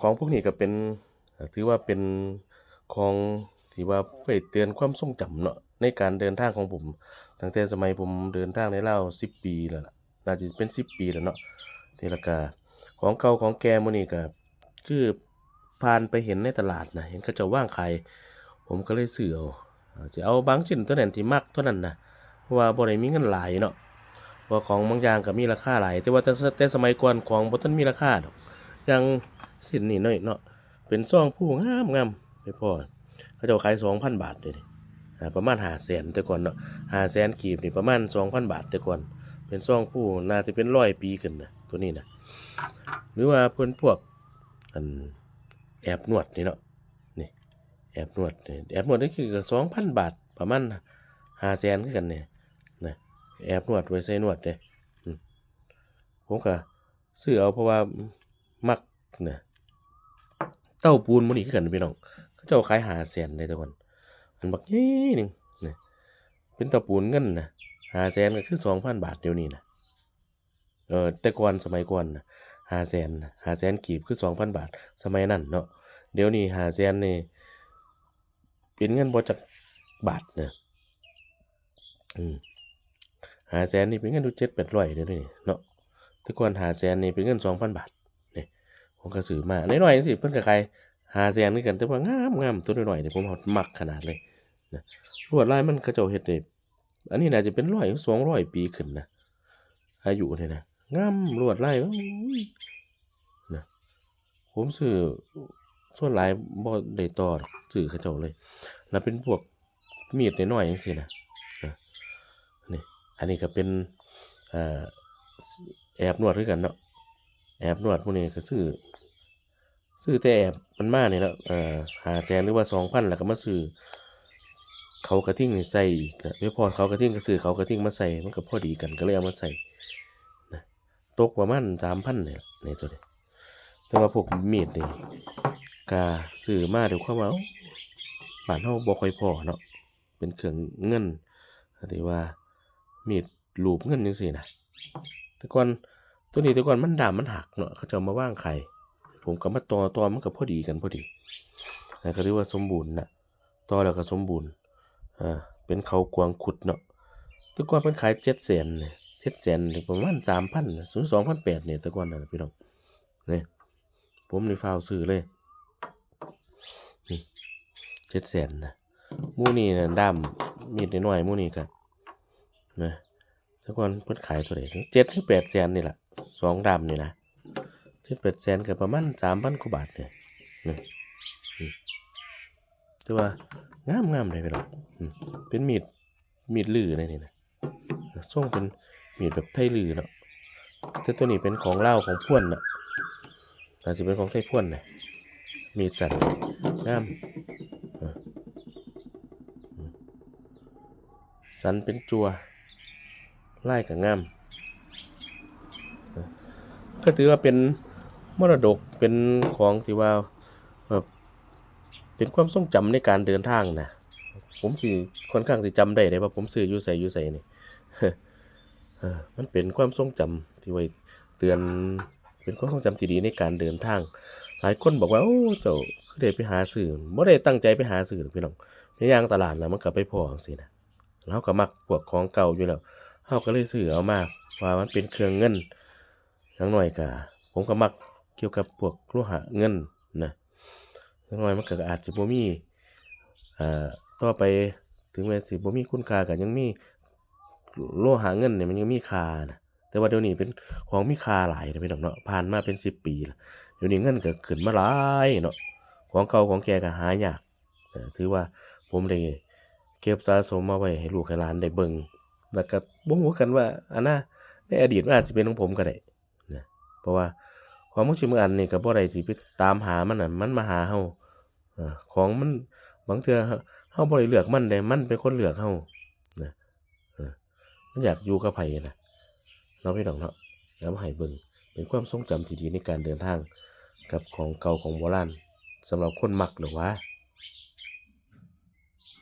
ของพวกนี้ก็เป็นถือว่าเป็นของที่ว่าไว้เตือนความทรงจำเนาะในการเดินทางของผมตั้งแต่สมัยผมเดินทางในลาว10ปีแล้วล่ะน่าจะเป็น10ปีแล้วเนาะนี่แล้วก็ของเก่าของแก่หมู่นี้ก็คือผ่านไปเห็นในตลาดนะเห็นเขาเจ้าว่างขายผมก็เลยซื้อเอาสิเอาบางชิ้นเท่านั้นที่มักเท่านั้นนะเพราะว่าบ่ได้มีเงินหลายเนาะเพราะของบางอย่างก็มีราคาหลายแต่ว่าแต่สมัยก่อนของบ่ทันมีราคาดอกอย่างสิ้นนี่น้อยเนาะเป็นซองผู้งามๆไม่พอเขาเจ้าขาย 2,000 บาทเด้นี่ประมาณ500,000แต่ก่อนเนาะ500,000กีบนี่ประมาณ 2,000 บาทแต่ก่อนเป็นซองผู้น่าจะเป็น100ปีขึ้นนะตัวนี้นะหรือว่าเพิ่นพวกอันแอบนวดนี่เนาะนี่แอบนวดนี่แอบนวดนี่คือก็2,000 บาทประมาณ500,000คือกันเนี่ยนะแอบนวดไว้ใส่นวดเด้ผมก็ซื้อเอาเพราะว่ามักนะเต้าปูนหมื้นี้คือกันพี่น้องเขาเจ้าขาย500,000ได้แต่ก่อนอันบักใหญ่หนึงนะเป็นเต้าปูนเงินนะ500,000ก็คือ 2,000 บาทเดี๋ยวนี้นะแต่ก่อนสมัยก่อนนะ500,000นะ500,000กีบคือ 2,000 บาทสมัยนั้นเนาะเดี๋ยวนี้500,000นี่เป็นเงินบ่จักบาทเด้ออืม500,000นี่เป็นเงินอยู่700-800เดี๋ยวนี้เนาะแต่ก่อน500,000นี่เป็นเงิน 2,000 บาทนี่ผมก็ซื้อมาน้อยๆจังซี้เพิ่นก็ขาย500,000คือกันแต่ว่างามๆตัวน้อยๆนี่ผมมักขนาดเลยนะลวดลายมันเขาเจ้าเฮ็ดได้อันนี้น่าจะเป็น100 200ปีขึ้นนะอายุนี่นะงามลวดลายโอ้ยนะผมซื้อส่วนหลายบ่ได้ต่อดอกซื้อเขาเจ้าเลยแล้วเป็นพวกมีดน้อยๆจังซี่นะนะนี่อันนี้ก็เป็นอ่าสแอบนวดคือกันเนาะแอบนวดพวกนี้ก็ซื้อแต่แอบมันมานี่แหล้ว500,000หรือว่า 2,000แล้วก็มาซื้อเขากระทิ่งนี่ใส่อีกก็ไม่พอเขากระทิ่งก็ซื้อเขากระทิ่งมาใส่มันก็พอดีกันก็เลยเอามาใส่นะตกประมาณ 3,000นี่ล่ะในตัวนี้แต่ว่าพวกมีดนี่ก็ซื้อมาด้วยความว่าบ้านเฮาบ่ค่อยพอเนาะเป็นเครื่องเงินก็ถือว่ามีดรูปเงินจังซี่นะแต่ก่อนตัวนี้แต่ก่อนมันด้ามมันหักเนาะเขาจะเอามาวางขายผมก็มาต่อมันก็พอดีกันพอดีก็ถือว่าสมบูรณ์นะต่อแล้วก็สมบูรณ์เป็นเขากวางขุดเนาะแต่ก่อนเพิ่นขาย700,000เนี่ย700,000นี่ประมาณ3,000ถึง2,800เนี่ยแต่ก่อนน่ะพี่น้องนี่ผมนี่ฟ้าวซื้อเลยนี่700,000นะหมู่นี้น่ะด้ามมีดน้อยๆหมู่นี้ก็นะแต่ก่อนเพิ่นขายเท่าใดถึง7 ถึง 800,000นี่ล่ะ2ด้ามนี่นะ7-800,000ก็ประมาณ3,000กว่าบาทเนี่ยนี่แต่ว่างามๆเลยพี่น้องเป็นมีดลือเลยนี่นะทรงเป็นมีดแบบไทลือเนาะแต่ตัวนี้เป็นของลาวของพวนน่ะน่าสิเป็นของไทพวนน่ะมีดสั้นงามสันเป็นจัวลายก็งามก็ถือว่าเป็นมรดกเป็นของที่ว่าแบบเป็นความทรงจำในการเดินทางนะผมสิค่อนข้างสิจำได้ว่าผมซื้ออยู่ไสนี่ มันเป็นความทรงจำที่ไว้เตือนเป็นความทรงจำที่ดีในการเดินทางหลายคนบอกว่าโอ้เจ้าคือได้ไปหาซื้อบ่ได้ตั้งใจไปหาซื้อหรอกพี่น้องไปย่างตลาดแล้วมันก็ไปพ้อจังซี่นะเราก็มักพวกของเก่าอยู่แล้วเราก็เลยซื้อเอามาว่ามันเป็นเครื่องเงินอย่างน้อยก็ผมก็มักเกี่ยวกับพวกโลหะเงินนะอย่างน้อยมันก็อาจสิบ่มีต่อไปถึงแม้สิบ่มีคุณค่าก็ยังมีโลหะเงินเนี่ยมันยังมีค่านะแต่ว่าเดี๋ยวนี้เป็นของมีค่าหลายนะพี่น้องเนาะผ่านมาเป็น10ปีแล้วเดี๋ยวนี้เงินก็ขึ้นมาหลายเนาะของเก่าของแก่ก็หายากถือว่าผมได้เก็บสะสมมาไว้ให้ลูกให้หลานได้เบิ่งแล้วก็บ่ฮู้กันว่าในอดีตมันอาจสิเป็นของผมก็ได้นะเพราะว่าความบางสิ่งบางอันนี่ก็บ่ได้สิไปตามหามันน่ะมันมาหาเฮาของมันบางเทื่อเฮาบ่ได้เลือกมันแต่มันเป็นคนเลือกเฮานะเออมันอยากอยู่กับไผน่ะเนาะพี่น้องเนาะเอามาให้เบิ่งเป็นความทรงจำที่ดีในการเดินทางกับของเก่าของโบราณสำหรับคนมักหรือว่า